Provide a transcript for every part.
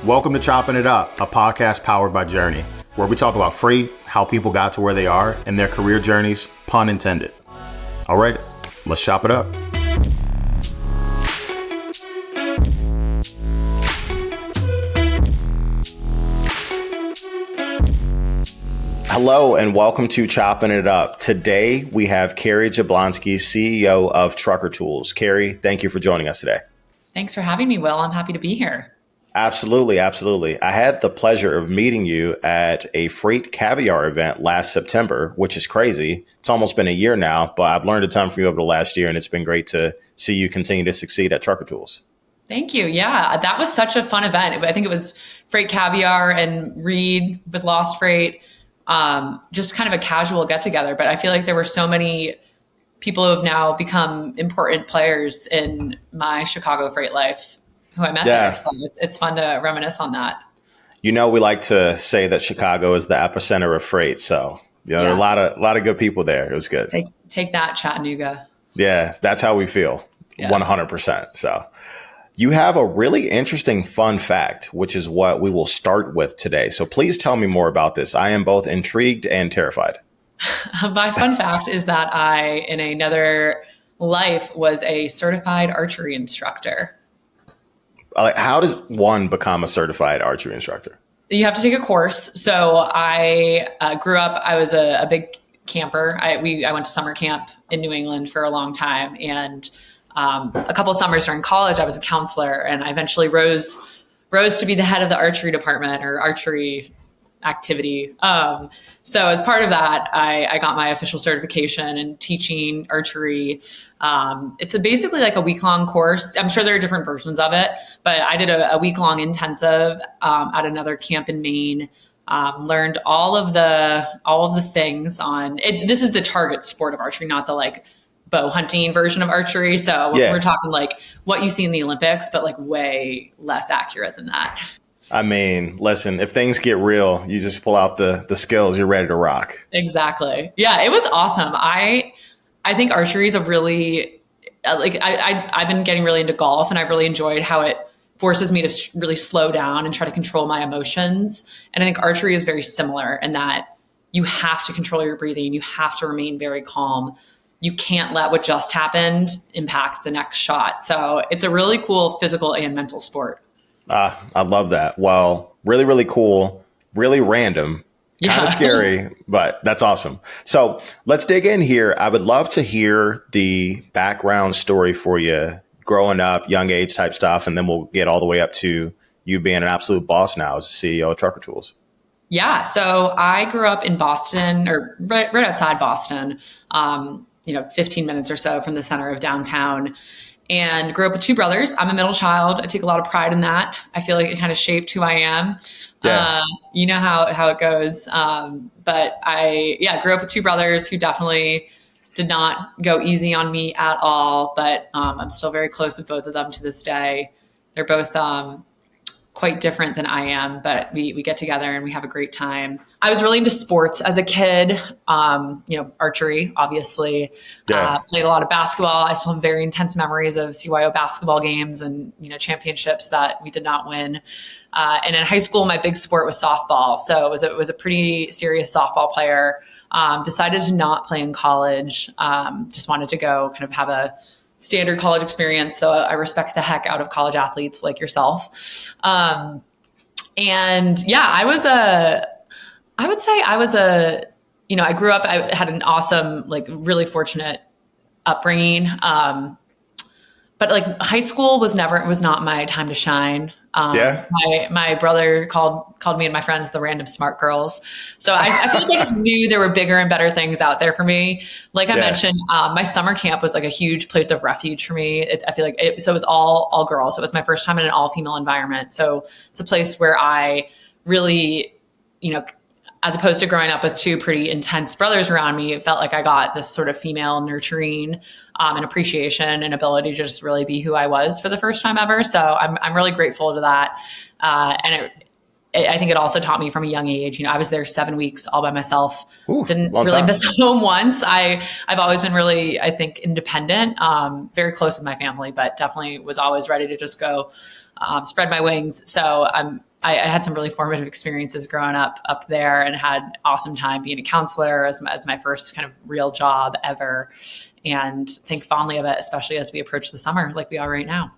Welcome to Chopping It Up, a podcast powered by Journey, where we talk about freight, how people got to where they are, and their career journeys, pun intended. All right, let's chop it up. Hello and welcome to Chopping It Up. Today we have Kary Jablonski, CEO of Trucker Tools. Kary, thank you for joining us today. Thanks for having me, Will. I'm happy to be here. Absolutely. I had the pleasure of meeting you at a Freight Caviar event last September, which is crazy. It's almost been a year now, but I've learned a ton from you over the last year, and it's been great to see you continue to succeed at Trucker Tools. Thank you. Yeah, that was such a fun event. I think it was Freight Caviar and Reed with Lost Freight. Just kind of a casual get together, but I feel like there were so many people who have now become important players in my Chicago freight life who I met there. So it's fun to reminisce on that. You know, we like to say that Chicago is the epicenter of freight. So, there are a lot of good people there. It was good. Take that, Chattanooga. Yeah, that's how we feel. 100%. So you have a really interesting fun fact, which is what we will start with today. So please tell me more about this. I am both intrigued and terrified. My fun fact is that I, in another life, was a certified archery instructor. How does one become a certified archery instructor? You have to take a course. So I grew up, I was a big camper. I went to summer camp in New England for a long time. And a couple of summers during college, I was a counselor, and I eventually rose to be the head of the archery department or archery activity. So as part of that, I got my official certification in teaching archery. It's basically like a week-long course. I'm sure there are different versions of it, but I did a week-long intensive at another camp in Maine. Learned all of the things on it. This is the target sport of archery, not the bow hunting version of archery. So we're talking like what you see in the Olympics, but like way less accurate than that. I mean, listen, if things get real, you just pull out the skills, you're ready to rock. Exactly. Yeah, it was awesome. I think archery is a really, I've been getting really into golf, and I've really enjoyed how it forces me to really slow down and try to control my emotions. And I think archery is very similar in that you have to control your breathing. You have to remain very calm. You can't let what just happened impact the next shot. So it's a really cool physical and mental sport. I love that. Well, really, really cool, really random, kind of scary, but that's awesome. So let's dig in here. I would love to hear the background story for you growing up, young age type stuff, and then we'll get all the way up to you being an absolute boss now as CEO of Trucker Tools. Yeah. So I grew up in Boston, or right outside Boston, 15 minutes or so from the center of downtown, and grew up with two brothers. I'm a middle child. I take a lot of pride in that. I feel like it kind of shaped who I am. Yeah. You know how it goes. But I grew up with two brothers who definitely did not go easy on me at all. But I'm still very close with both of them to this day. They're both quite different than I am, but we get together and we have a great time. I was really into sports as a kid, archery, obviously. Played a lot of basketball. I still have very intense memories of CYO basketball games and, championships that we did not win. And in high school, my big sport was softball. So it was a pretty serious softball player. Decided to not play in college. Just wanted to go kind of have a standard college experience. So I respect the heck out of college athletes like yourself. I grew up, I had an awesome, really fortunate upbringing. But high school was not my time to shine. My brother called me and my friends the random smart girls. So I feel like I just knew there were bigger and better things out there for me. Like I mentioned, my summer camp was like a huge place of refuge for me. I feel like it was all girls. So it was my first time in an all female environment. So it's a place where I really, as opposed to growing up with two pretty intense brothers around me, it felt like I got this sort of female nurturing and appreciation and ability to just really be who I was for the first time ever. So I'm really grateful to that. I think it also taught me from a young age. I was there 7 weeks all by myself. Didn't really miss home once. I've always been really, I think, independent, very close with my family, but definitely was always ready to just go spread my wings. So I had some really formative experiences growing up there, and had awesome time being a counselor as my first kind of real job ever, and think fondly of it, especially as we approach the summer like we are right now.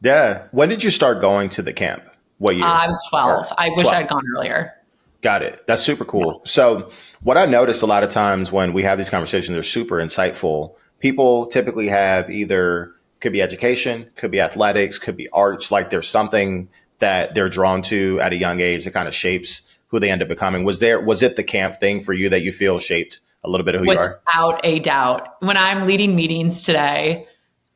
Yeah. When did you start going to the camp? What year? I was 12. I wish 12. I'd gone earlier. Got it. That's super cool. So what I noticed a lot of times when we have these conversations, they're super insightful. People typically have either, could be education, could be athletics, could be arts. Like there's something that they're drawn to at a young age that kind of shapes who they end up becoming. Was it the camp thing for you that you feel shaped a little bit of who you are? Without a doubt. When I'm leading meetings today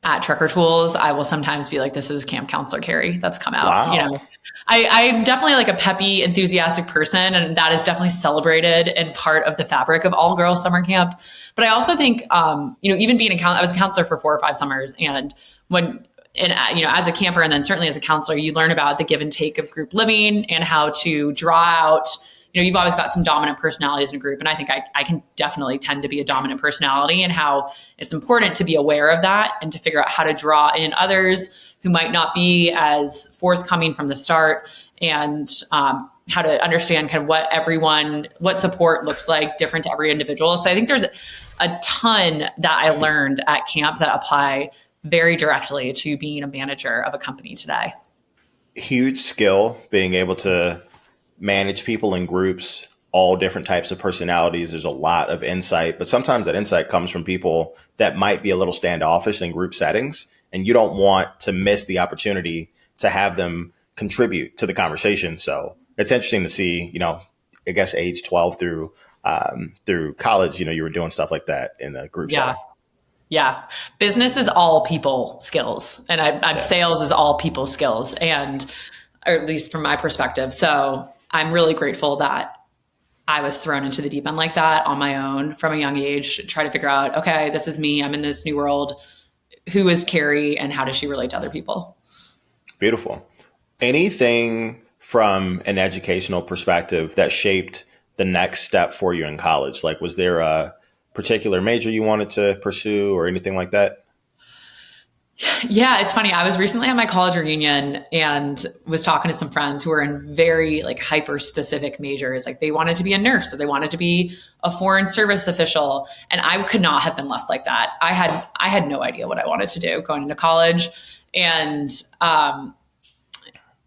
at Trucker Tools, I will sometimes be like, this is camp counselor Kary that's come out. Wow. I'm definitely like a peppy, enthusiastic person, and that is definitely celebrated and part of the fabric of all girls summer camp. But I also think, even being I was a counselor for 4 or 5 summers, and as a camper, and then certainly as a counselor, you learn about the give and take of group living and how to draw out. You've always got some dominant personalities in a group, and I think I can definitely tend to be a dominant personality, and how it's important to be aware of that and to figure out how to draw in others who might not be as forthcoming from the start, and how to understand kind of what support looks like different to every individual. So I think there's a ton that I learned at camp that apply very directly to being a manager of a company today. Huge skill, being able to manage people in groups, all different types of personalities. There's a lot of insight, but sometimes that insight comes from people that might be a little standoffish in group settings, and you don't want to miss the opportunity to have them contribute to the conversation. So it's interesting to see, I guess age 12 through college, you were doing stuff like that in a group setting. Yeah. Business is all people skills, and sales is all people skills, or at least from my perspective. So I'm really grateful that I was thrown into the deep end like that on my own from a young age to try to figure out, okay, this is me. I'm in this new world. Who is Kary, and how does she relate to other people? Beautiful. Anything from an educational perspective that shaped the next step for you in college? Like, was there a particular major you wanted to pursue or anything like that? Yeah, it's funny. I was recently at my college reunion and was talking to some friends who were in very hyper specific majors. Like they wanted to be a nurse, or they wanted to be a foreign service official. And I could not have been less like that. I had no idea what I wanted to do going into college. And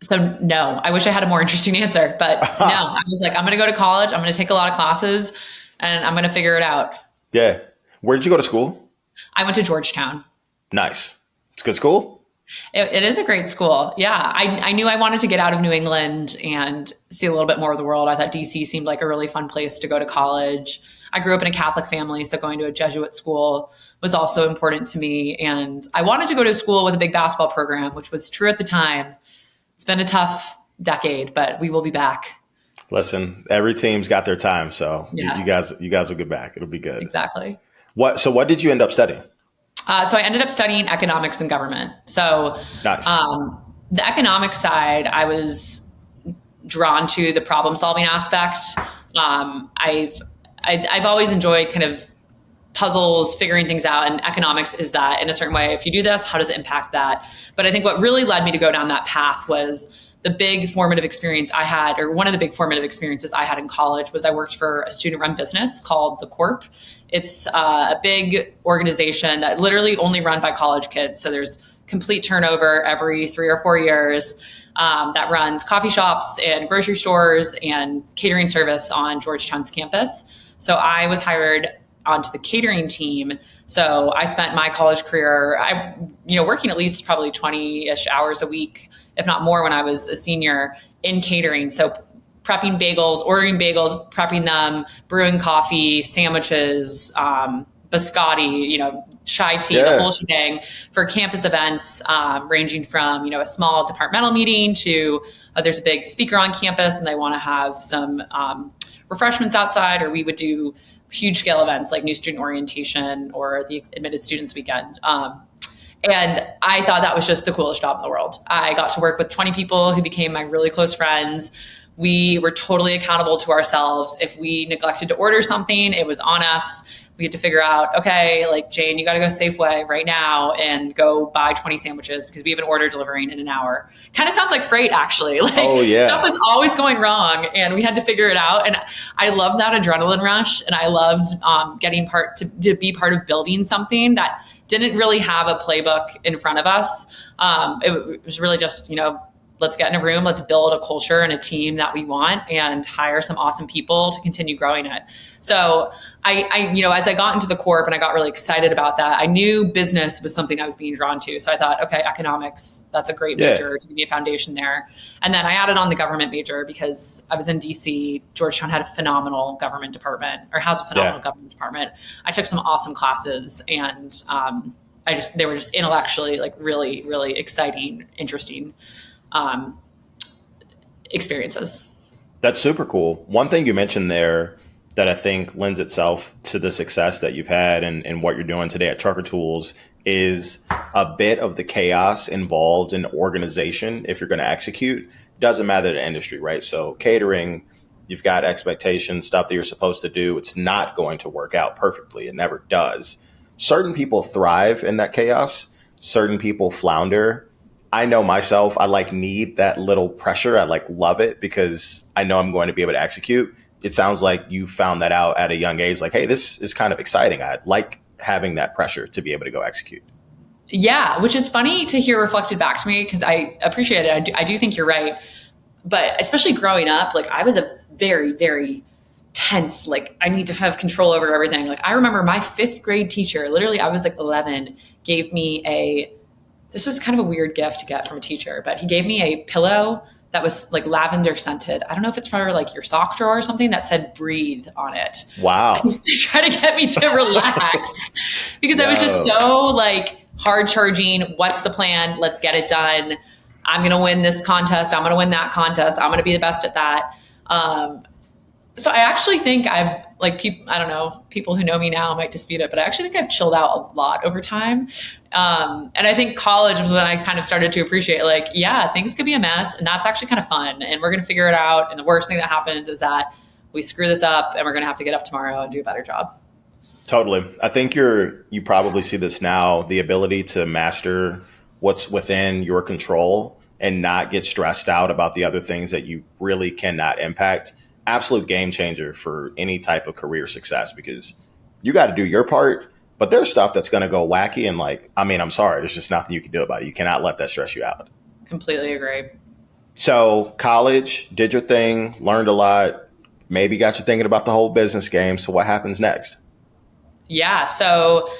so no, I wish I had a more interesting answer, but no, I was like, I'm going to go to college. I'm going to take a lot of classes and I'm going to figure it out. Yeah. Where did you go to school? I went to Georgetown. Nice. It's a good school. It is a great school. Yeah. I knew I wanted to get out of New England and see a little bit more of the world. I thought DC seemed like a really fun place to go to college. I grew up in a Catholic family, so going to a Jesuit school was also important to me. And I wanted to go to a school with a big basketball program, which was true at the time. It's been a tough decade, but we will be back. Listen, every team's got their time. So yeah. you guys will get back. It'll be good. Exactly. So what did you end up studying? So I ended up studying economics and government. So nice. The economic side, I was drawn to the problem solving aspect. I've always enjoyed kind of puzzles, figuring things out, and economics is that in a certain way. If you do this, how does it impact that? But I think what really led me to go down that path was the big formative experience I had, or one of the big formative experiences I had in college, was I worked for a student-run business called The Corp. It's a big organization that literally only run by college kids. So there's complete turnover every 3 or 4 years, that runs coffee shops and grocery stores and catering service on Georgetown's campus. So I was hired onto the catering team. So I spent my college career, working at least probably 20-ish hours a week, if not more, when I was a senior in catering. So prepping bagels, ordering bagels, prepping them, brewing coffee, sandwiches, biscotti, chai tea, the whole shebang for campus events, ranging from, a small departmental meeting to there's a big speaker on campus and they want to have some refreshments outside, or we would do huge scale events like new student orientation or the admitted students weekend. And I thought that was just the coolest job in the world. I got to work with 20 people who became my really close friends. We were totally accountable to ourselves. If we neglected to order something, it was on us. we had to figure out, okay, like Jane, you got to go Safeway right now and go buy 20 sandwiches because we have an order delivering in an hour. Kind of sounds like freight, actually. Like, oh yeah, stuff was always going wrong, and we had to figure it out. And I love that adrenaline rush, and I loved getting to be part of building something that didn't really have a playbook in front of us. It was really just, let's get in a room, let's build a culture and a team that we want and hire some awesome people to continue growing it. So I as I got into the corp and I got really excited about that, I knew business was something I was being drawn to. So I thought, okay, economics, that's a great major to give me a foundation there. And then I added on the government major because I was in DC. Georgetown had a phenomenal government department, or has a phenomenal government department. I took some awesome classes, and they were just intellectually like really, really exciting, interesting experiences. That's super cool. One thing you mentioned there that I think lends itself to the success that you've had and what you're doing today at Trucker Tools is a bit of the chaos involved in organization. If you're going to execute, doesn't matter the industry, right? So catering, you've got expectations, stuff that you're supposed to do. It's not going to work out perfectly. It never does. Certain people thrive in that chaos. Certain people flounder. I know myself, I need that little pressure. I love it because I know I'm going to be able to execute. It sounds like you found that out at a young age, like, hey, this is kind of exciting. I like having that pressure to be able to go execute. Yeah, which is funny to hear reflected back to me because I appreciate it. I do think you're right. But especially growing up, I was a very, very tense, I need to have control over everything. I remember my 5th grade teacher, literally I was 11, gave me this was kind of a weird gift to get from a teacher, but he gave me a pillow that was lavender scented. I don't know if it's for your sock drawer or something, that said breathe on it. Wow. To try to get me to relax because I was just so hard charging. What's the plan? Let's get it done. I'm going to win this contest. I'm going to win that contest. I'm going to be the best at that. So I actually think I've I don't know, people who know me now might dispute it, but I actually think I've chilled out a lot over time. And I think college was when I kind of started to appreciate things could be a mess, and that's actually kind of fun, and we're going to figure it out. And the worst thing that happens is that we screw this up and we're going to have to get up tomorrow and do a better job. Totally. I think you probably see this now, the ability to master what's within your control and not get stressed out about the other things that you really cannot impact. Absolute game changer for any type of career success, because you got to do your part, but there's stuff that's going to go wacky. And I'm sorry, there's just nothing you can do about it. You cannot let that stress you out. Completely agree. So college, did your thing, learned a lot, maybe got you thinking about the whole business game. So what happens next? Yeah. So,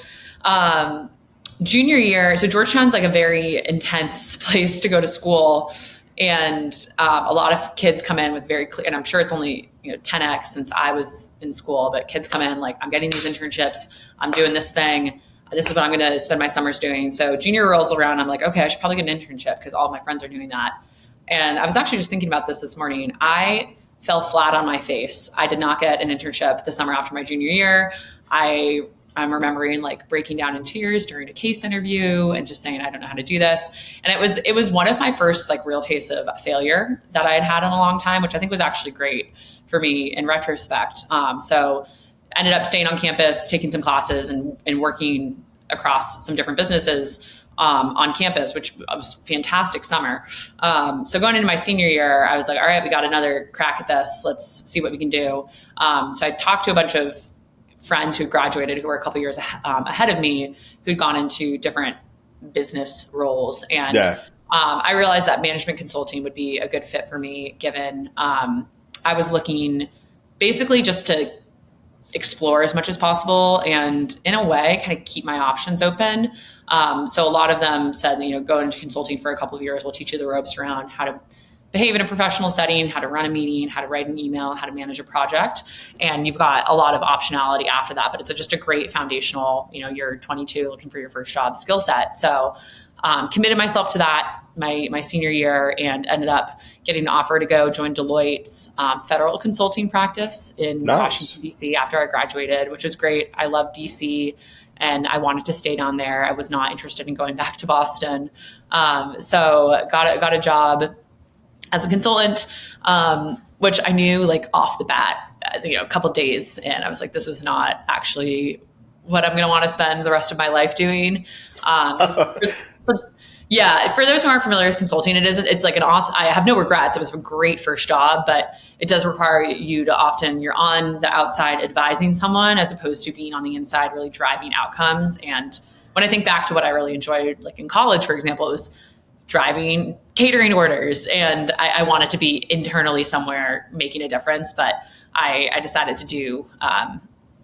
junior year, so Georgetown's a very intense place to go to school. And a lot of kids come in with very clear, and I'm sure it's only 10x since I was in school, but kids come in I'm getting these internships, I'm doing this thing, this is what I'm going to spend my summers doing. So junior rolls around, I'm okay, I should probably get an internship because all of my friends are doing that. And I was actually just thinking about this morning. I fell flat on my face. I did not get an internship the summer after my junior year. I'm remembering breaking down in tears during a case interview and just saying, I don't know how to do this. And it was one of my first real tastes of failure that I had in a long time, which I think was actually great for me in retrospect. So ended up staying on campus, taking some classes and working across some different businesses on campus, which was a fantastic summer. So going into my senior year, I was all right, we got another crack at this. Let's see what we can do. So I talked to a bunch of friends who graduated, who were a couple years ahead of me, who'd gone into different business roles. And I realized that management consulting would be a good fit for me, given I was looking basically just to explore as much as possible and in a way kind of keep my options open. So a lot of them said, go into consulting for a couple of years. We'll teach you the ropes around how to behave in a professional setting, how to run a meeting, how to write an email, how to manage a project. And you've got a lot of optionality after that, but it's just a great foundational, you're 22 looking for your first job skill set. So committed myself to that my senior year and ended up getting an offer to go join Deloitte's federal consulting practice in Washington, D.C. after I graduated, which was great. I love D.C. and I wanted to stay down there. I was not interested in going back to Boston. So got a job as a consultant, which I knew off the bat, a couple of days in, I was this is not actually what I'm going to want to spend the rest of my life doing. Yeah, for those who aren't familiar with consulting, it's like an awesome, I have no regrets. It was a great first job, but it does require you to often, you're on the outside advising someone as opposed to being on the inside really driving outcomes. And when I think back to what I really enjoyed, like in college, for example, it was driving catering orders, and I wanted to be internally somewhere making a difference, but I decided to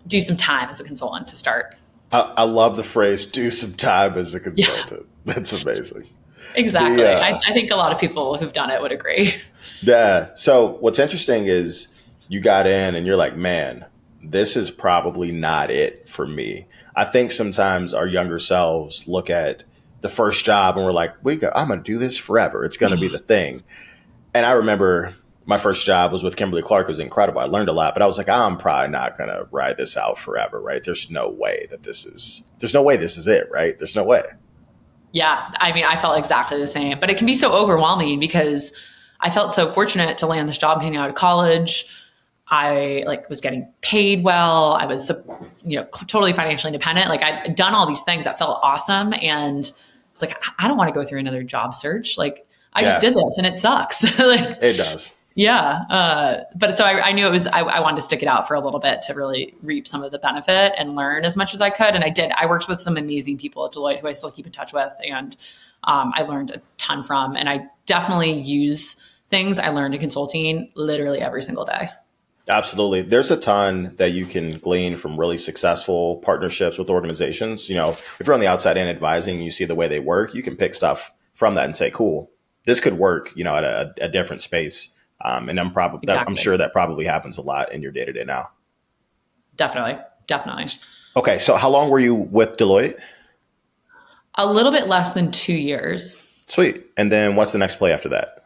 do some time as a consultant to start. I love the phrase "do some time as a consultant." Yeah. That's amazing. Exactly. I think a lot of people who've done it would agree. Yeah. So what's interesting is you got in and you're like, man, this is probably not it for me. I think sometimes our younger selves look at the first job and we're like, I'm going to do this forever. It's going to be the thing. And I remember my first job was with Kimberly-Clark. It was incredible. I learned a lot, but I was like, I'm probably not going to ride this out forever, right? There's no way this is it, right? There's no way. Yeah. I mean, I felt exactly the same, but it can be so overwhelming because I felt so fortunate to land this job coming out of college. I was getting paid well. I was, totally financially independent. Like I'd done all these things that felt awesome. And it's like, I don't want to go through another job search. Like I just did this and it sucks. It does. Yeah. But so I knew I wanted to stick it out for a little bit to really reap some of the benefit and learn as much as I could. And I did. I worked with some amazing people at Deloitte who I still keep in touch with. And I learned a ton from, and I definitely use things I learned in consulting literally every single day. Absolutely. There's a ton that you can glean from really successful partnerships with organizations. If you're on the outside in advising, you see the way they work, you can pick stuff from that and say, cool, this could work, at a different space. And I'm sure that probably happens a lot in your day to day now. Definitely. Okay. So how long were you with Deloitte? A little bit less than 2 years. Sweet. And then what's the next play after that?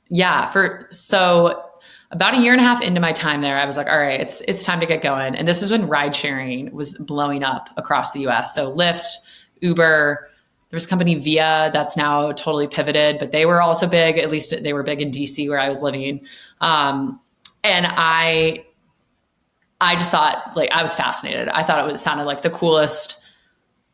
Yeah. So about a year and a half into my time there, I was like, all right, it's time to get going. And this is when ride sharing was blowing up across the US. So Lyft, Uber, there's a company Via that's now totally pivoted, but they were also big. At least they were big in DC where I was living. And I just thought, I was fascinated. I thought it sounded like the coolest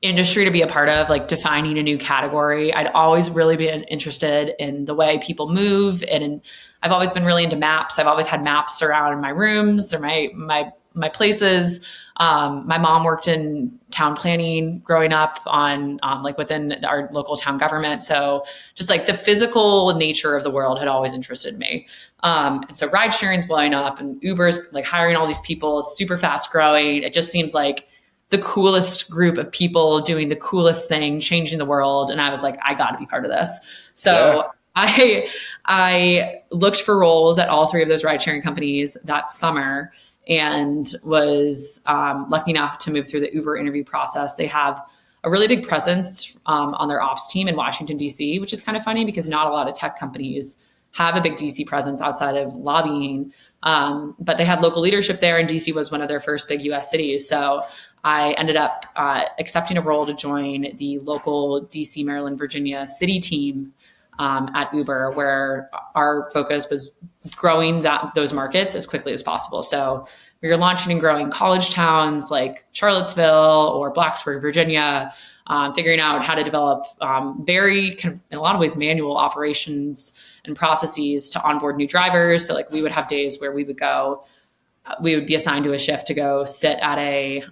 industry to be a part of, defining a new category. I'd always really been interested in the way people move, and I've always been really into maps. I've always had maps around my rooms or my places. My mom worked in town planning growing up on within our local town government. So just the physical nature of the world had always interested me. And so ride sharing's blowing up and Uber's hiring all these people. It's super fast growing. It just seems like the coolest group of people doing the coolest thing, changing the world. And I was like, I got to be part of this. So yeah. I looked for roles at all three of those ride sharing companies that summer and was lucky enough to move through the Uber interview process. They have a really big presence on their ops team in Washington, D.C., which is kind of funny because not a lot of tech companies have a big D.C. presence outside of lobbying. But they had local leadership there, and D.C. was one of their first big U.S. cities. So I ended up accepting a role to join the local D.C., Maryland, Virginia city team at Uber, where our focus was growing those markets as quickly as possible. So we were launching and growing college towns like Charlottesville or Blacksburg, Virginia, figuring out how to develop very kind of, in a lot of ways, manual operations and processes to onboard new drivers. So we would have days where we would be assigned to a shift to go sit at a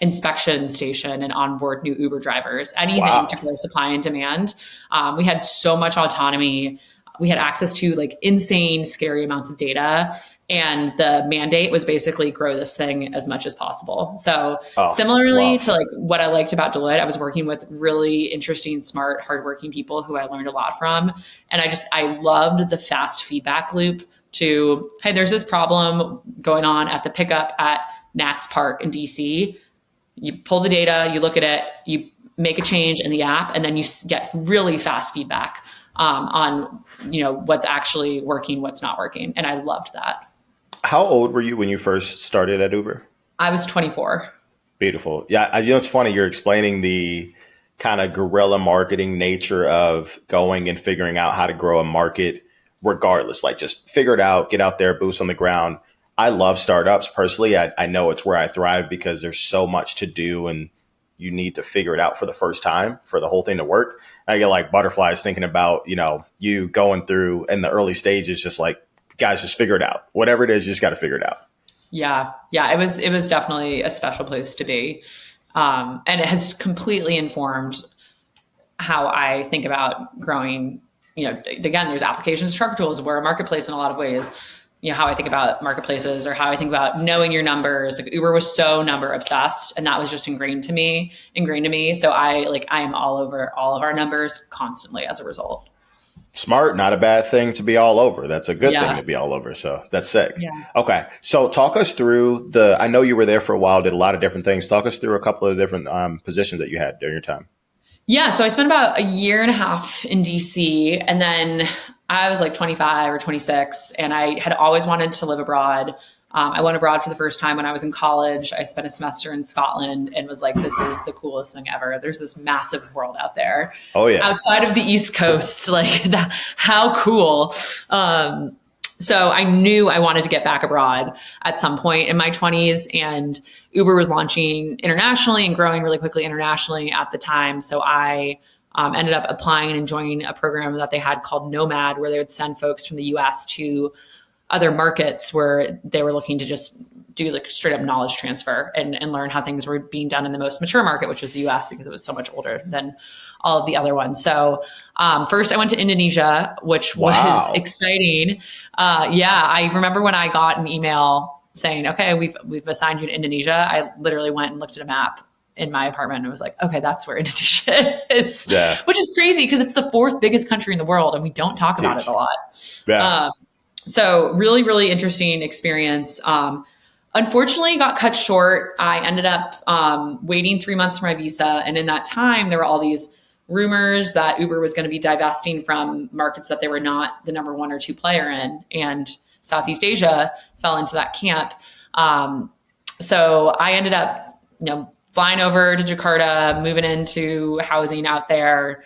inspection station and onboard new Uber drivers, anything to grow supply and demand. We had so much autonomy. We had access to insane, scary amounts of data. And the mandate was basically grow this thing as much as possible. So similarly to what I liked about Deloitte, I was working with really interesting, smart, hardworking people who I learned a lot from. And I loved the fast feedback loop to, hey, there's this problem going on at the pickup at Nats Park in DC. You pull the data, you look at it, you make a change in the app, and then you get really fast feedback on what's actually working, what's not working. And I loved that. How old were you when you first started at Uber? I was 24. Beautiful. Yeah, it's funny. You're explaining the kind of guerrilla marketing nature of going and figuring out how to grow a market regardless. Just figure it out, get out there, boots on the ground. I love startups personally. I know it's where I thrive because there's so much to do and you need to figure it out for the first time for the whole thing to work. I get like butterflies thinking about, you going through in the early stages, just like, guys, just figure it out. Whatever it is, you just got to figure it out. Yeah. Yeah. It was definitely a special place to be. And it has completely informed how I think about growing. Again, there's applications, trucker tools. We're a marketplace in a lot of ways. How I think about marketplaces or how I think about knowing your numbers. Like Uber was so number obsessed, and that was just ingrained to me. So I am all over all of our numbers constantly as a result. Smart, not a bad thing to be all over. That's a good thing to be all over. So that's sick. Yeah. Okay. So talk us through I know you were there for a while, did a lot of different things. Talk us through a couple of different positions that you had during your time. Yeah. So I spent about a year and a half in DC, and then I was like 25 or 26, and I had always wanted to live abroad. I went abroad for the first time when I was in college. I spent a semester in Scotland and was like, this is the coolest thing ever. There's this massive world out there. Oh yeah. Outside of the East Coast, how cool. So I knew I wanted to get back abroad at some point in my 20s, and Uber was launching internationally and growing really quickly internationally at the time. So I ended up applying and joining a program that they had called Nomad, where they would send folks from the US to other markets where they were looking to just do like straight up knowledge transfer and learn how things were being done in the most mature market, which was the US, because it was so much older than all of the other ones. So first I went to Indonesia, which was exciting. I remember when I got an email saying, okay, we've assigned you to Indonesia. I literally went and looked at a map in my apartment and was like, okay, that's where Indonesia is, which is crazy because it's the fourth biggest country in the world and we don't talk about it a lot. Yeah. So really, really interesting experience. Unfortunately, got cut short. I ended up waiting 3 months for my visa. And in that time, there were all these rumors that Uber was going to be divesting from markets that they were not the number 1 or 2 player in. And Southeast Asia fell into that camp. So I ended up, flying over to Jakarta, moving into housing out there.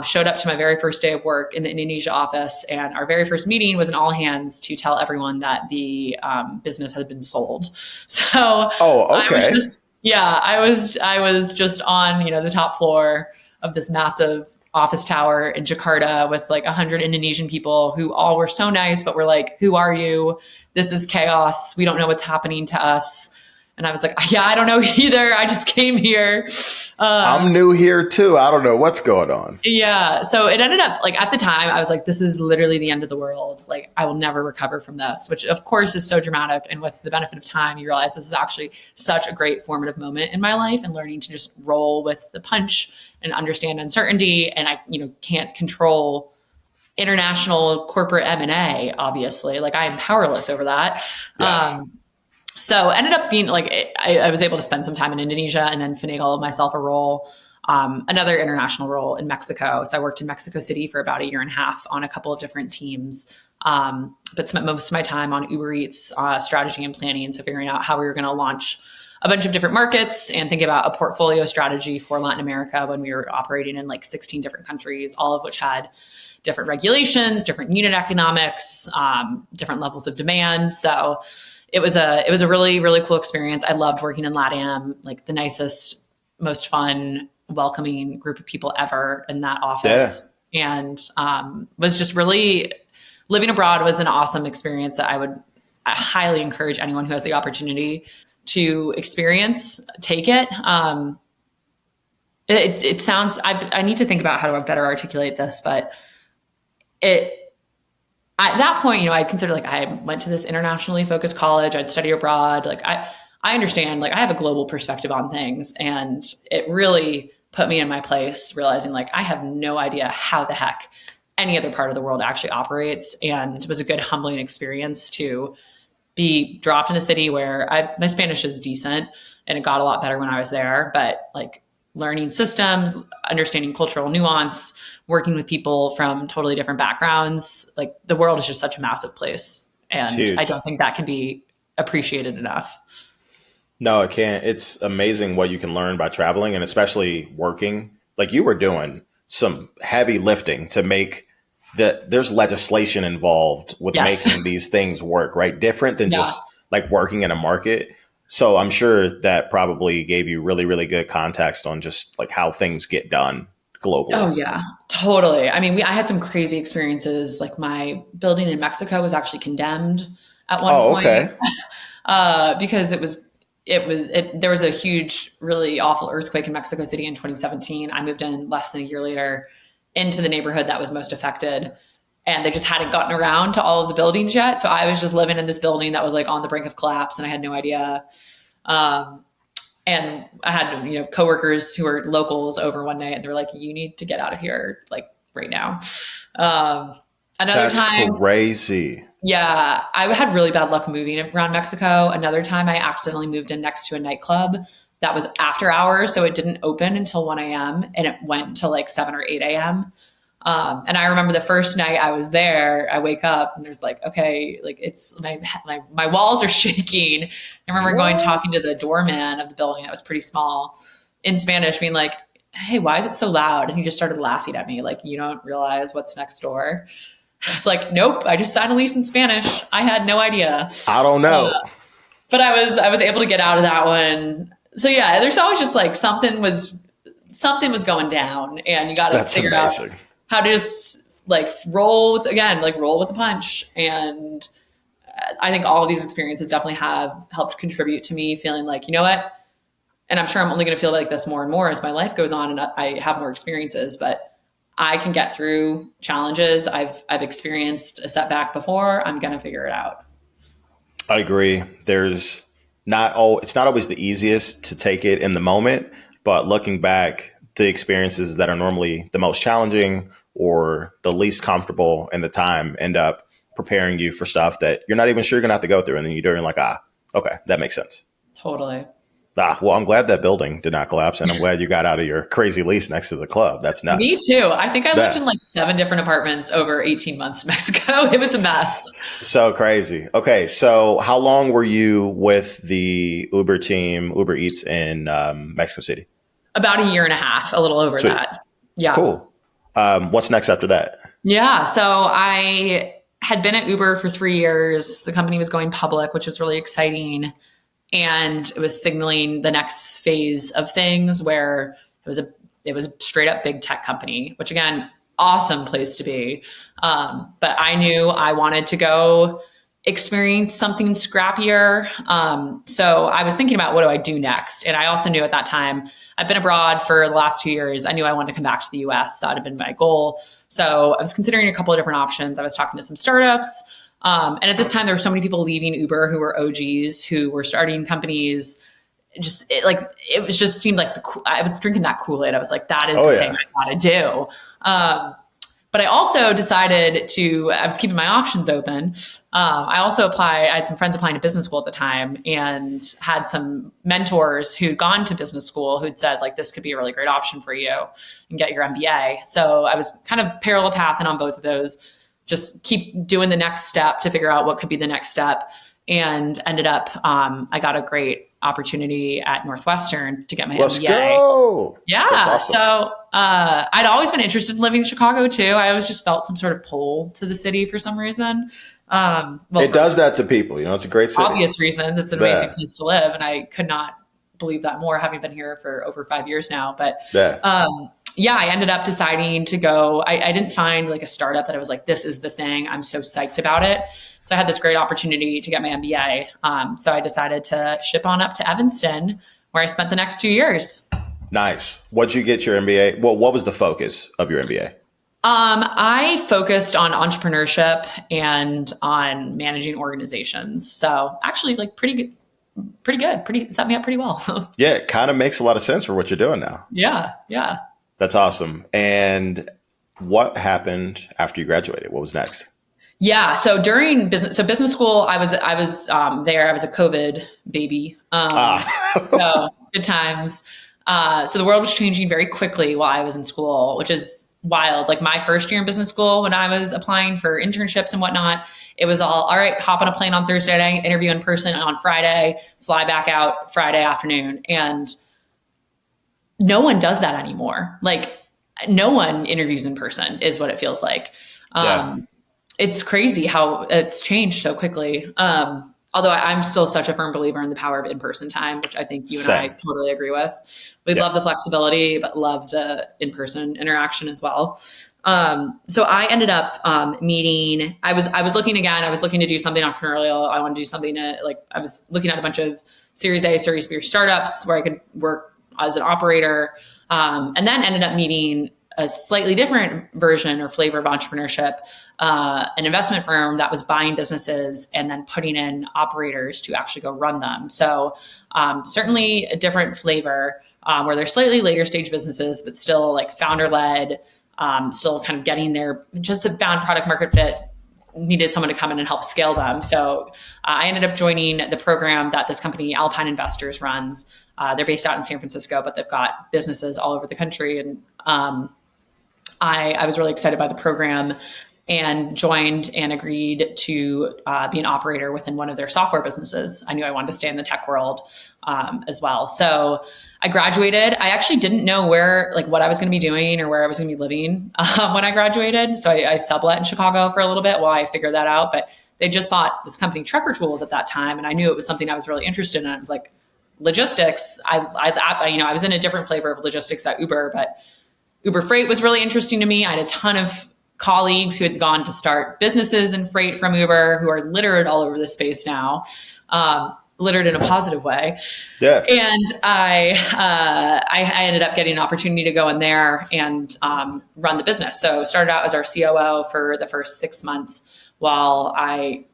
Showed up to my very first day of work in the Indonesia office, and our very first meeting was an all hands to tell everyone that the business had been sold. So, I was just on the top floor of this massive office tower in Jakarta with like 100 Indonesian people who all were so nice, but were like, "Who are you? This is chaos. We don't know what's happening to us." And I was like, yeah, I don't know either. I just came here. I'm new here too. I don't know what's going on. Yeah. So it ended up at the time I was like, this is literally the end of the world. Like I will never recover from this, which of course is so dramatic. And with the benefit of time, you realize this was actually such a great formative moment in my life and learning to just roll with the punch and understand uncertainty. And I, can't control international corporate M&A, obviously. Like I am powerless over that. Yes. So ended up being I was able to spend some time in Indonesia and then finagle myself a role, another international role in Mexico. So I worked in Mexico City for about a year and a half on a couple of different teams, but spent most of my time on Uber Eats strategy and planning. So figuring out how we were going to launch a bunch of different markets and think about a portfolio strategy for Latin America when we were operating in 16 different countries, all of which had different regulations, different unit economics, different levels of demand. So it was a really, really cool experience. I loved working in LATAM, the nicest, most fun, welcoming group of people ever in that office. Yeah. And was just really living abroad was an awesome experience that I highly encourage anyone who has the opportunity to experience, take it. It sounds, I need to think about how to better articulate this, but at that point, I considered I went to this internationally focused college. I'd study abroad. I understand, I have a global perspective on things, and it really put me in my place, realizing I have no idea how the heck any other part of the world actually operates. And it was a good humbling experience to be dropped in a city where my Spanish is decent and it got a lot better when I was there, but learning systems, understanding cultural nuance, working with people from totally different backgrounds. The world is just such a massive place. And I don't think that can be appreciated enough. No, it can't. It's amazing what you can learn by traveling, and especially working. You were doing some heavy lifting to make there's legislation involved with making these things work, right? Different than just like working in a market. So I'm sure that probably gave you really, really good context on just like how things get done globally. Oh yeah, totally. I mean, I had some crazy experiences. Like my building in Mexico was actually condemned at one Oh, point okay. because there was a huge, really awful earthquake in Mexico City in 2017. I moved in less than a year later into the neighborhood that was most affected, and they just hadn't gotten around to all of the buildings yet. So I was just living in this building that was like on the brink of collapse, and I had no idea. Um, and I had, coworkers who were locals over one night, and they were like, "You need to get out of here, like right now." Um, Another That's time, crazy. yeah, I had really bad luck moving around Mexico. Another time, I accidentally moved in next to a nightclub that was after hours, so it didn't open until 1 a.m. and it went until like 7 or 8 a.m. And I remember the first night I was there, I wake up and there's like, okay, like it's my walls are shaking. I remember going talking to the doorman of the building that was pretty small in Spanish, being like, "Hey, why is it so loud?" And he just started laughing at me, like, "You don't realize what's next door." I was like, "Nope, I just signed a lease in Spanish. I had no idea." I don't know. But I was able to get out of that one. So yeah, there's always just like something was going down, and you got to figure out how to just like roll with the punch. And I think all of these experiences definitely have helped contribute to me feeling like, you know what? And I'm sure I'm only going to feel like this more and more as my life goes on and I have more experiences, but I can get through challenges. I've experienced a setback before. I'm going to figure it out. I agree. It's not always the easiest to take it in the moment, but looking back, the experiences that are normally the most challenging or the least comfortable in the time end up preparing you for stuff that you're not even sure you're going to have to go through. And then you're like, okay, that makes sense. Totally. Well, I'm glad that building did not collapse, and I'm glad you got out of your crazy lease next to the club. That's nuts. Me too. I think I lived in like 7 different apartments over 18 months in Mexico. It was a mess. So crazy. Okay, so how long were you with the Uber team, Uber Eats in Mexico City? About a year and a half, a little over that. Yeah. Cool. What's next after that? Yeah. So I had been at Uber for 3 years. The company was going public, which was really exciting. And it was signaling the next phase of things where it was a straight up big tech company, which again, awesome place to be. But I knew I wanted to go experience something scrappier. So I was thinking about what do I do next? And I also knew at that time, I've been abroad for the last 2 years. I knew I wanted to come back to the US. That had been my goal. So I was considering a couple of different options. I was talking to some startups. And at this time, there were so many people leaving Uber who were OGs, who were starting companies. It just seemed like I was drinking that Kool-Aid. I was like, that is the thing I got to do. But I also decided I was keeping my options open. I also applied. I had some friends applying to business school at the time and had some mentors who'd gone to business school who'd said, like, this could be a really great option for you and get your MBA. So I was kind of parallel pathing on both of those, just keep doing the next step to figure out what could be the next step. And ended up, I got a great opportunity at Northwestern to get my MBA. Let's go. Yeah. Awesome. So I'd always been interested in living in Chicago too. I always just felt some sort of pull to the city for some reason. It does that to people. It's a great city. Obvious reasons. It's an amazing place to live. And I could not believe that more, having been here for over 5 years now. But I ended up deciding to go. I didn't find like a startup that I was like, this is the thing. I'm so psyched about it. So I had this great opportunity to get my MBA. So I decided to ship on up to Evanston, where I spent the next 2 years. Nice. What'd you get your MBA? Well, what was the focus of your MBA? I focused on entrepreneurship and on managing organizations. So actually, like pretty good. Set me up pretty well. Yeah, it kind of makes a lot of sense for what you're doing now. Yeah. That's awesome. And what happened after you graduated? What was next? Yeah. So during business school, I was there. I was a COVID baby. So good times. So the world was changing very quickly while I was in school, which is wild. Like my first year in business school, when I was applying for internships and whatnot, it was all right, hop on a plane on Thursday night, interview in person on Friday, fly back out Friday afternoon. And no one does that anymore. Like no one interviews in person is what it feels like. It's crazy how it's changed so quickly. Although I'm still such a firm believer in the power of in-person time, which I think you and I Same. totally agree with. We Yeah. love the flexibility, but love the in-person interaction as well. So I ended up meeting. I was looking again. I was looking to do something entrepreneurial. I wanted to do something I was looking at a bunch of Series A, Series B startups where I could work as an operator, and then ended up meeting a slightly different version or flavor of entrepreneurship, an investment firm that was buying businesses and then putting in operators to actually go run them. So certainly a different flavor where they're slightly later stage businesses, but still like founder led, still kind of getting there, just a found product market fit, needed someone to come in and help scale them. So I ended up joining the program that this company, Alpine Investors, runs. They're based out in San Francisco, but they've got businesses all over the country. And I was really excited by the program and joined and agreed to be an operator within one of their software businesses. I knew I wanted to stay in the tech world as well. So I graduated. I actually didn't know what I was going to be doing or where I was going to be living when I graduated. So I sublet in Chicago for a little bit while I figured that out. But they just bought this company, Trucker Tools, at that time, and I knew it was something I was really interested in. I was like, logistics. I was in a different flavor of logistics at Uber, but Uber Freight was really interesting to me. I had a ton of colleagues who had gone to start businesses in freight from Uber who are littered all over this space now, littered in a positive way. Yeah. And I ended up getting an opportunity to go in there and run the business. So started out as our COO for the first 6 months while I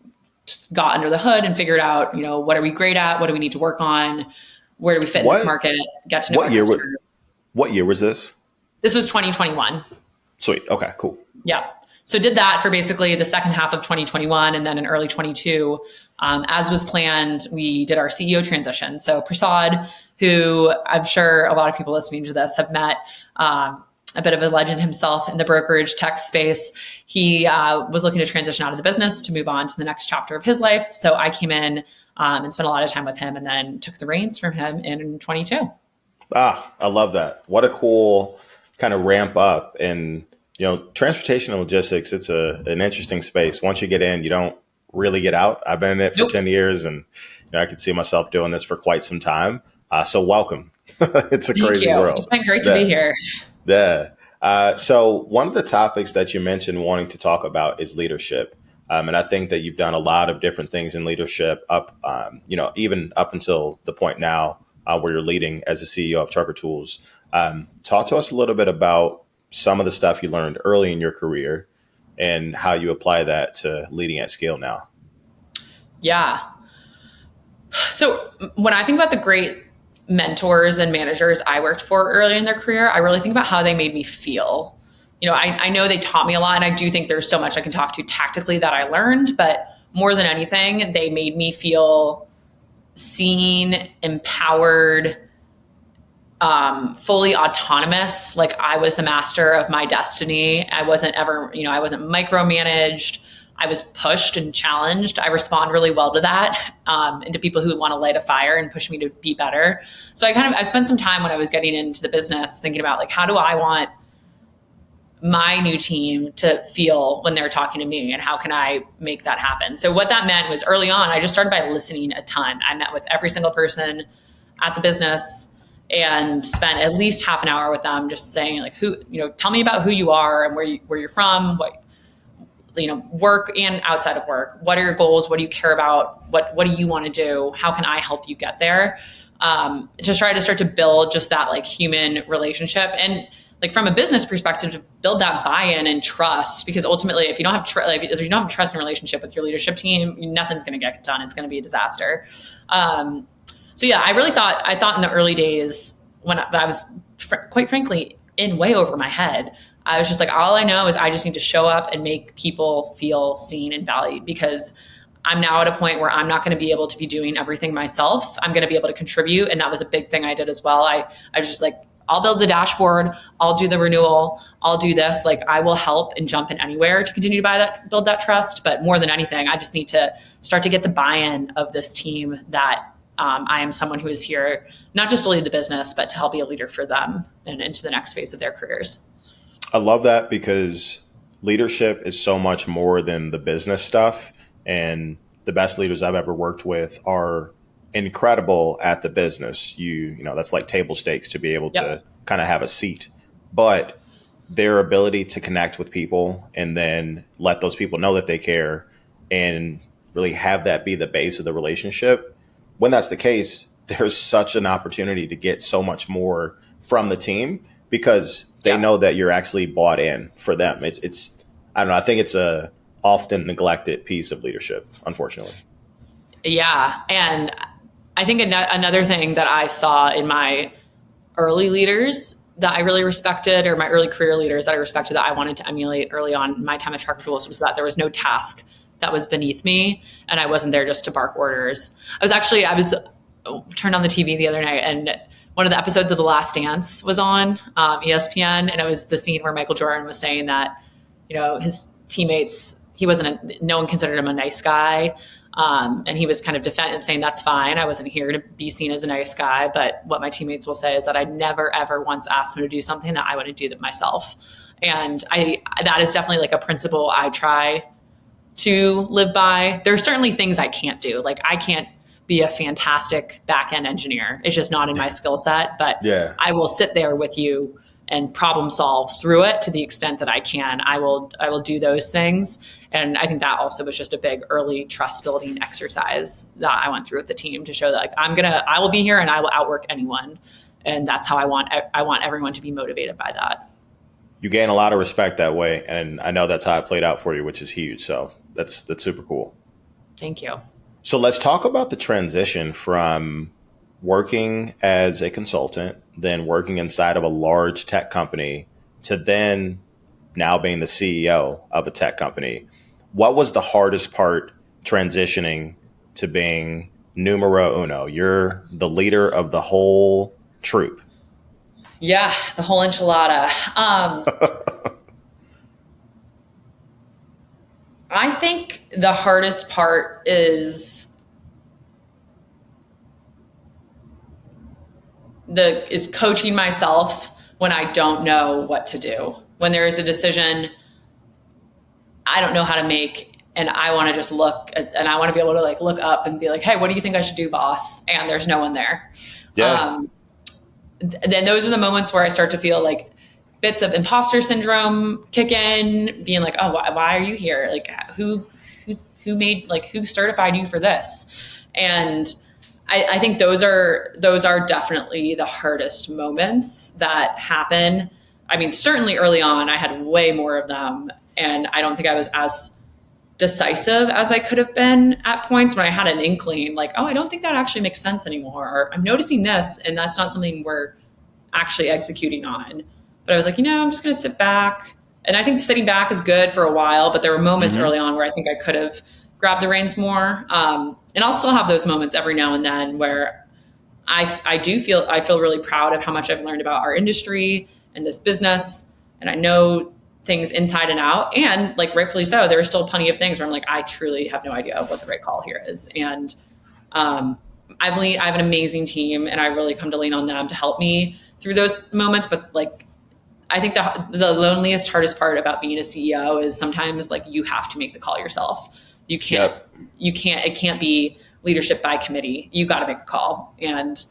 got under the hood and figured out, what are we great at? What do we need to work on? Where do we fit in this market? Get to know our customers. What year was this? This was 2021. Sweet. Okay, cool. Yeah. So did that for basically the second half of 2021, and then in early 22, as was planned, we did our CEO transition. So Prasad, who I'm sure a lot of people listening to this have met, a bit of a legend himself in the brokerage tech space. He was looking to transition out of the business to move on to the next chapter of his life. So I came in and spent a lot of time with him and then took the reins from him in 22. I love that. What a cool kind of ramp up. And, transportation and logistics, it's an interesting space. Once you get in, you don't really get out. I've been in it for 10 years and I could see myself doing this for quite some time. So welcome. It's a crazy world. It's been great to be here. Yeah. So one of the topics that you mentioned wanting to talk about is leadership. And I think that you've done a lot of different things in leadership even up until the point now where you're leading as the CEO of Trucker Tools. Talk to us a little bit about some of the stuff you learned early in your career and how you apply that to leading at scale now. Yeah. So when I think about the great mentors and managers I worked for early in their career, I really think about how they made me feel. I know they taught me a lot, and I do think there's so much I can talk to tactically that I learned, but more than anything, they made me feel seen, empowered, fully autonomous, like I was the master of my destiny. I wasn't ever, I wasn't micromanaged. I was pushed and challenged. I respond really well to that, and to people who want to light a fire and push me to be better. So I spent some time when I was getting into the business thinking about how do I want my new team to feel when they're talking to me and how can I make that happen? So what that meant was early on, I just started by listening a ton. I met with every single person at the business and spent at least half an hour with them just saying tell me about who you are and where you're from, what, work and outside of work. What are your goals? What do you care about? What do you want to do? How can I help you get there? To try to start to build just that human relationship. And from a business perspective, to build that buy-in and trust, because ultimately, if you don't have if you don't have trust and relationship with your leadership team, nothing's going to get done. It's going to be a disaster. So yeah, I thought in the early days when I was quite frankly in way over my head, I was just all I know is I just need to show up and make people feel seen and valued, because I'm now at a point where I'm not going to be able to be doing everything myself. I'm going to be able to contribute. And that was a big thing I did as well. I was just I'll build the dashboard. I'll do the renewal. I'll do this. I will help and jump in anywhere to continue to build that trust. But more than anything, I just need to start to get the buy-in of this team that I am someone who is here, not just to lead the business, but to help be a leader for them and into the next phase of their careers. I love that, because leadership is so much more than the business stuff. And the best leaders I've ever worked with are incredible at the business. That's like table stakes to be able to kind of have a seat. But their ability to connect with people and then let those people know that they care and really have that be the base of the relationship. When that's the case, there's such an opportunity to get so much more from the team because they know that you're actually bought in for them. It's I don't know. I think it's a often neglected piece of leadership, unfortunately. Yeah. And I think another thing that I saw in my early leaders that I really respected, or my early career leaders that I respected, that I wanted to emulate early on in my time at Trucker Tools, was that there was no task that was beneath me, and I wasn't there just to bark orders. I was turned on the TV the other night, and one of the episodes of The Last Dance was on ESPN, and it was the scene where Michael Jordan was saying that, his teammates, no one considered him a nice guy. And he was kind of defending, saying, that's fine. I wasn't here to be seen as a nice guy. But what my teammates will say is that I never, ever once asked them to do something that I wouldn't do myself. And that is definitely like a principle I try to live by. There's certainly things I can't do. Like, I can't be a fantastic back-end engineer. It's just not in my skill set. But I will sit there with you and problem solve through it to the extent that I can. I will do those things. And I think that also was just a big early trust building exercise that I went through with the team to show that, like, I will be here and I will outwork anyone. And that's how I want everyone to be motivated by that. You gain a lot of respect that way. And I know that's how it played out for you, which is huge. So that's super cool. Thank you. So let's talk about the transition from working as a consultant, then working inside of a large tech company, to then now being the CEO of a tech company. What was the hardest part transitioning to being numero uno? You're the leader of the whole troop. Yeah, the whole enchilada. I think the hardest part is coaching myself when I don't know what to do. When there is a decision I don't know how to make, and I want to just and I want to be able to like look up and be like, hey, what do you think I should do, boss? And there's no one there. Yeah. Then those are the moments where I start to feel like bits of imposter syndrome kick in, being like, oh, why are you here? Like, who certified you for this? And I think those are definitely the hardest moments that happen. I mean, certainly early on, I had way more of them, and I don't think I was as decisive as I could have been at points when I had an inkling, like, oh, I don't think that actually makes sense anymore, or I'm noticing this, and that's not something we're actually executing on. But I was like, I'm just going to sit back. And I think sitting back is good for a while, but there were moments early on where I think I could have grabbed the reins more. And I'll still have those moments every now and then where I feel really proud of how much I've learned about our industry and this business. And I know things inside and out. And like, rightfully so, there are still plenty of things where I'm like, I truly have no idea what the right call here is. And I have an amazing team, and I really come to lean on them to help me through those moments. But like, I think the loneliest, hardest part about being a CEO is sometimes like you have to make the call yourself. It can't be leadership by committee. You got to make a call. And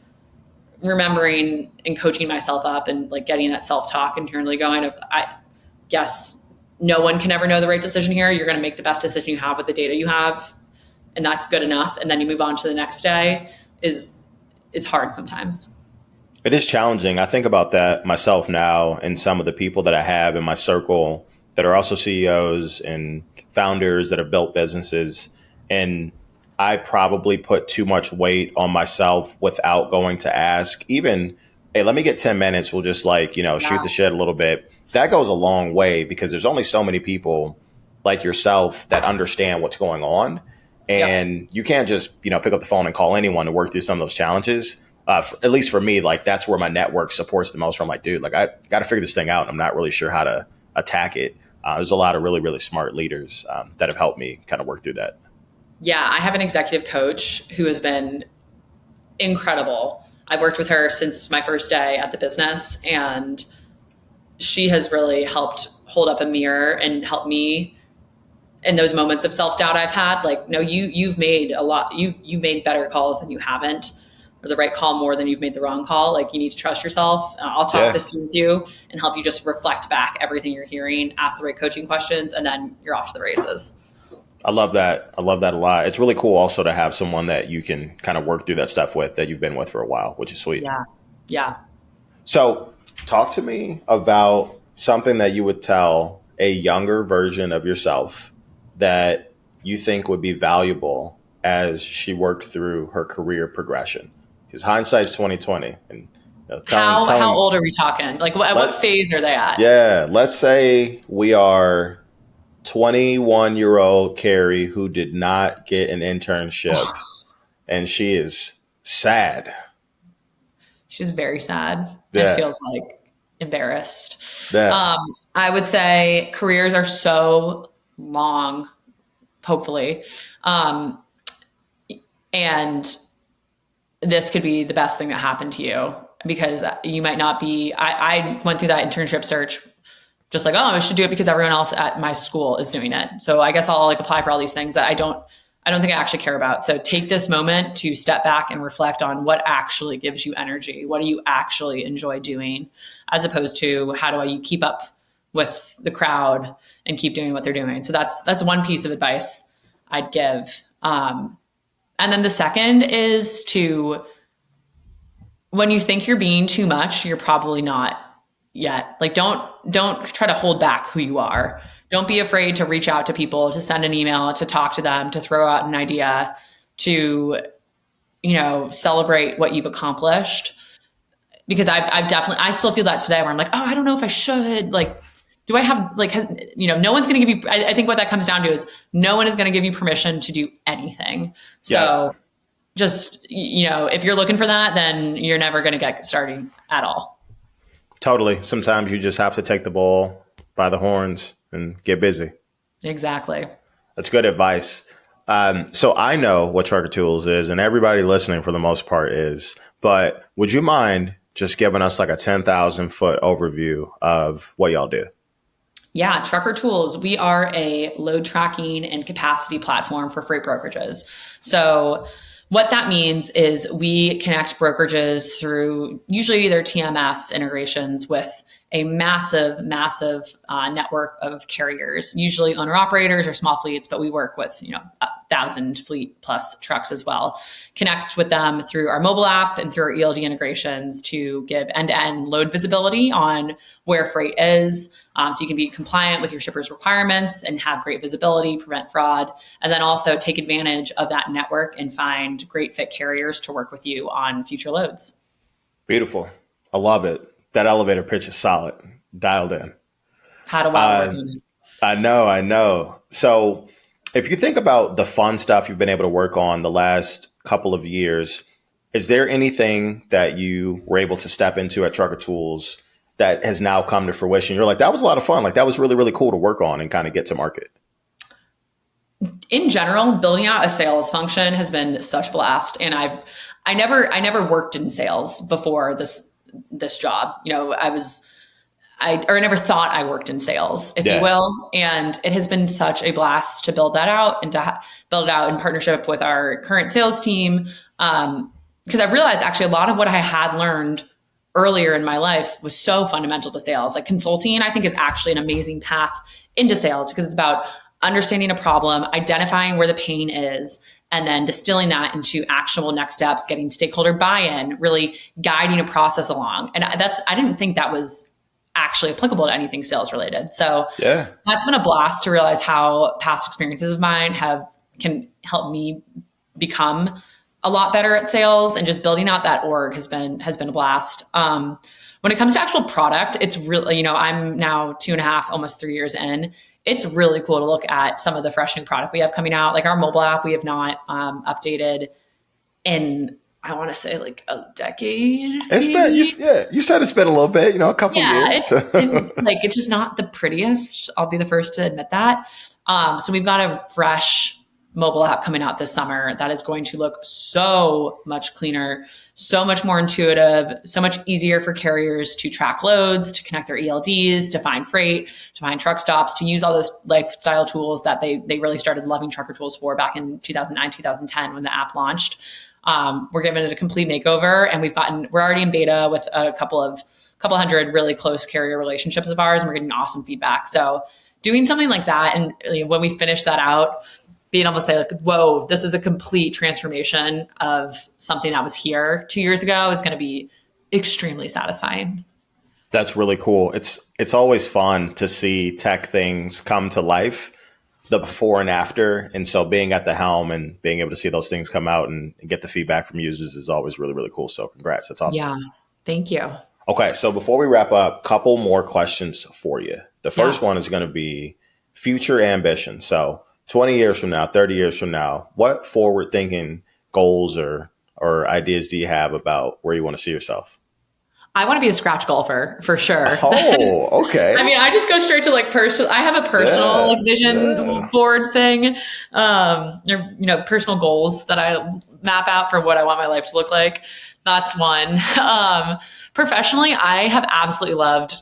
remembering and coaching myself up and like getting that self-talk internally going of, I guess no one can ever know the right decision here. You're going to make the best decision you have with the data you have, and that's good enough. And then you move on to the next day is hard sometimes. It is challenging. I think about that myself now, and some of the people that I have in my circle that are also CEOs and founders that have built businesses. And I probably put too much weight on myself without going to ask, even, hey, let me get 10 minutes. We'll just shoot the shit a little bit. That goes a long way, because there's only so many people like yourself that understand what's going on. And you can't just, pick up the phone and call anyone to work through some of those challenges. At least for me, like, that's where my network supports the most. Where I'm like, dude, like, I got to figure this thing out. I'm not really sure how to attack it. There's a lot of really, really smart leaders that have helped me kind of work through that. Yeah, I have an executive coach who has been incredible. I've worked with her since my first day at the business, and she has really helped hold up a mirror and help me in those moments of self-doubt I've had, like, no, you've made a lot, you've made better calls than you haven't, or the right call more than you've made the wrong call. Like, you need to trust yourself. I'll talk this through with you and help you just reflect back everything you're hearing, ask the right coaching questions, and then you're off to the races. I love that. I love that a lot. It's really cool also to have someone that you can kind of work through that stuff with, that you've been with for a while, which is sweet. Yeah. Yeah. So talk to me about something that you would tell a younger version of yourself that you think would be valuable as she worked through her career progression. Because hindsight's 2020. And how old are we talking? Like, what phase are they at? Yeah, let's say we are 21-year-old Kary who did not get an internship, and she is sad. She's very sad. Yeah. It feels like embarrassed. Yeah. I would say careers are so long, hopefully. And this could be the best thing that happened to you, because you might not be, I went through that internship search just like, oh, I should do it because everyone else at my school is doing it. So I guess I'll like apply for all these things that I don't think I actually care about. So take this moment to step back and reflect on what actually gives you energy. What do you actually enjoy doing, as opposed to how do you keep up with the crowd and keep doing what they're doing. So that's one piece of advice I'd give. And then the second is when you think you're being too much, you're probably not yet. Like, don't try to hold back who you are. Don't be afraid to reach out to people, to send an email, to talk to them, to throw out an idea, to, celebrate what you've accomplished. Because I still feel that today, where I'm like, oh, I don't know if I should, like, do I have, like, no one's going to give you, I think what that comes down to is no one is going to give you permission to do anything. So just, if you're looking for that, then you're never going to get started at all. Totally. Sometimes you just have to take the bull by the horns and get busy. Exactly. That's good advice. So I know what Trucker Tools is, and everybody listening for the most part is, but would you mind just giving us like a 10,000 foot overview of what y'all do? Yeah, Trucker Tools, we are a load tracking and capacity platform for freight brokerages. So what that means is we connect brokerages through usually their TMS integrations with a massive network of carriers, usually owner operators or small fleets, but we work with 1,000 fleet plus trucks as well. Connect with them through our mobile app and through our ELD integrations to give end-to-end load visibility on where freight is, so you can be compliant with your shipper's requirements and have great visibility, prevent fraud, and then also take advantage of that network and find great fit carriers to work with you on future loads. Beautiful. I love it. That elevator pitch is solid. Dialed in. Had a while working on it. I know. So if you think about the fun stuff you've been able to work on the last couple of years, is there anything that you were able to step into at Trucker Tools that has now come to fruition? You're like, that was a lot of fun. Like, that was really, really cool to work on and kind of get to market. In general, building out a sales function has been such a blast. And I never worked in sales before this job. I never thought I worked in sales, if you will. And it has been such a blast to build that out and to build it out in partnership with our current sales team. Because I realized actually a lot of what I had learned earlier in my life was so fundamental to sales. Like, consulting, I think, is actually an amazing path into sales, because it's about understanding a problem, identifying where the pain is, and then distilling that into actionable next steps, getting stakeholder buy-in, really guiding a process along. And I didn't think that was actually applicable to anything sales related. So that's been a blast to realize how past experiences of mine can help me become a lot better at sales, and just building out that org has been a blast. When it comes to actual product, it's really, I'm now 2.5, almost 3 years in. It's really cool to look at some of the fresh new product we have coming out. Like our mobile app, we have not updated in, I want to say, like a decade. It's been, you said it's been a little bit, a couple of years. It's just not the prettiest. I'll be the first to admit that. So we've got a fresh mobile app coming out this summer that is going to look so much cleaner, so much more intuitive, so much easier for carriers to track loads, to connect their ELDs, to find freight, to find truck stops, to use all those lifestyle tools that they really started loving Trucker Tools for back in 2009, 2010 when the app launched. We're giving it a complete makeover, and we're already in beta with a couple hundred really close carrier relationships of ours, and we're getting awesome feedback. So doing something like that, and when we finish that out, being able to say, like, whoa, this is a complete transformation of something that was here 2 years ago is going to be extremely satisfying. That's really cool. It's always fun to see tech things come to life, the before and after. And so being at the helm and being able to see those things come out and get the feedback from users is always really, really cool. So congrats. That's awesome. Yeah. Thank you. Okay. So before we wrap up, couple more questions for you. The first one is going to be future ambition. So 20 years from now, 30 years from now, what forward thinking goals or ideas do you have about where you want to see yourself? I want to be a scratch golfer for sure. Oh, okay. I mean, I just go straight to like personal. I have a personal vision board thing, personal goals that I map out for what I want my life to look like. That's one. Professionally, I have absolutely loved,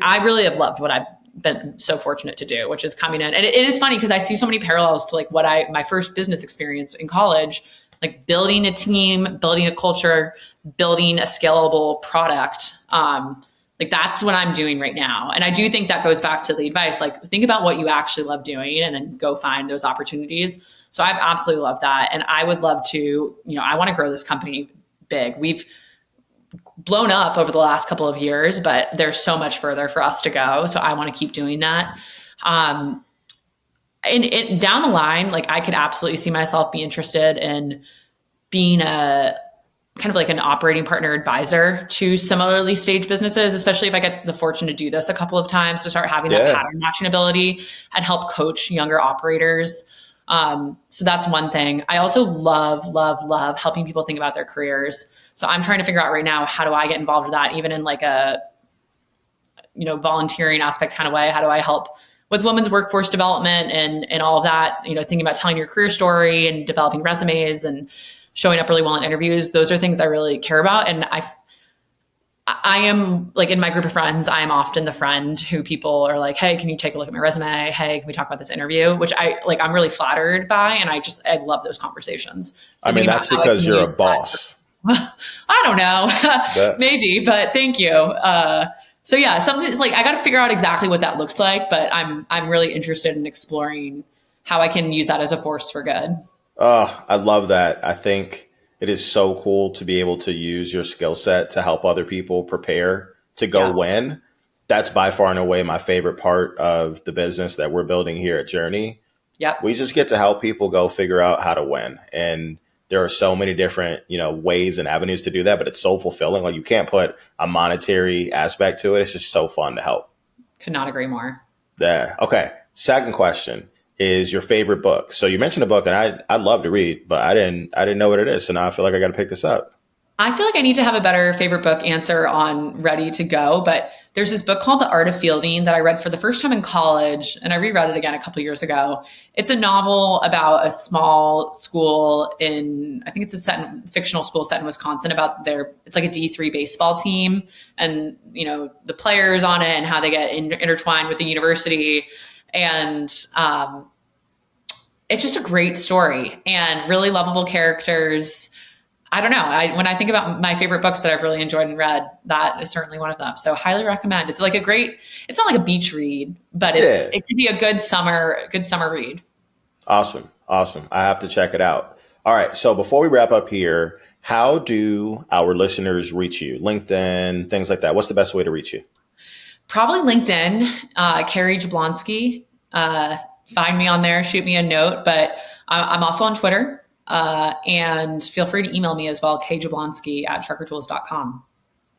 I really have loved what I've been so fortunate to do, which is coming in. And it is funny because I see so many parallels to like my first business experience in college, like building a team, building a culture, building a scalable product. That's what I'm doing right now. And I do think that goes back to the advice, like think about what you actually love doing and then go find those opportunities. So I've absolutely loved that. And I would love to, I want to grow this company big. We've blown up over the last couple of years, but there's so much further for us to go. So I want to keep doing that. And down the line, I could absolutely see myself be interested in being a kind of like an operating partner advisor to similarly staged businesses, especially if I get the fortune to do this a couple of times, to start having that pattern matching ability and help coach younger operators. So that's one thing. I also love helping people think about their careers. So I'm trying to figure out right now, how do I get involved with that, even in like a, volunteering aspect kind of way? How do I help with women's workforce development and all of that, thinking about telling your career story and developing resumes and showing up really well in interviews. Those are things I really care about. And I am like, in my group of friends, I am often the friend who people are like, hey, can you take a look at my resume? Hey, can we talk about this interview? Which I'm really flattered by. And I love those conversations. So that's because you're a boss. I don't know, maybe, but thank you. So yeah, something like I got to figure out exactly what that looks like, but I'm really interested in exploring how I can use that as a force for good. Oh, I love that. I think it is so cool to be able to use your skill set to help other people prepare to go win. That's by far and away my favorite part of the business that we're building here at Journey. Yep. We just get to help people go figure out how to win. And there are so many different, ways and avenues to do that, but it's so fulfilling. Like you can't put a monetary aspect to it. It's just so fun to help. Could not agree more. There. Okay. Second question is your favorite book. So you mentioned a book, and I'd love to read, but I didn't know what it is. So now I feel like I got to pick this up. I feel like I need to have a better favorite book answer on ready to go, but there's this book called The Art of Fielding that I read for the first time in college, and I reread it again a couple years ago. It's a novel about a small school I think it's a fictional school set in Wisconsin about it's like a D3 baseball team and, the players on it and how they get intertwined with the university. And it's just a great story and really lovable characters. I don't know. When I think about my favorite books that I've really enjoyed and read, that is certainly one of them. So highly recommend. It's it's not like a beach read, but it could be a good summer read. Awesome. I have to check it out. All right. So before we wrap up here, how do our listeners reach you? LinkedIn, things like that. What's the best way to reach you? Probably LinkedIn, Kary Jablonski. Find me on there, shoot me a note, but I'm also on Twitter. And feel free to email me as well, kjablonski@truckertools.com.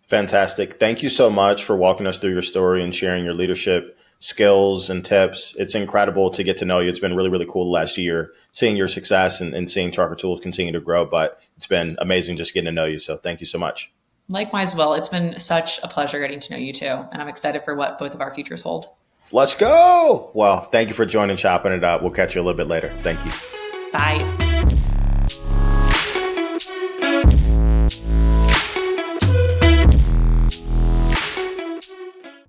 Fantastic. Thank you so much for walking us through your story and sharing your leadership skills and tips. It's incredible to get to know you. It's been really, really cool the last year, seeing your success and seeing Trucker Tools continue to grow, but it's been amazing just getting to know you. So thank you so much. Likewise, Will. It's been such a pleasure getting to know you too. And I'm excited for what both of our futures hold. Let's go. Well, thank you for joining Chopping It Up. We'll catch you a little bit later. Thank you. Bye.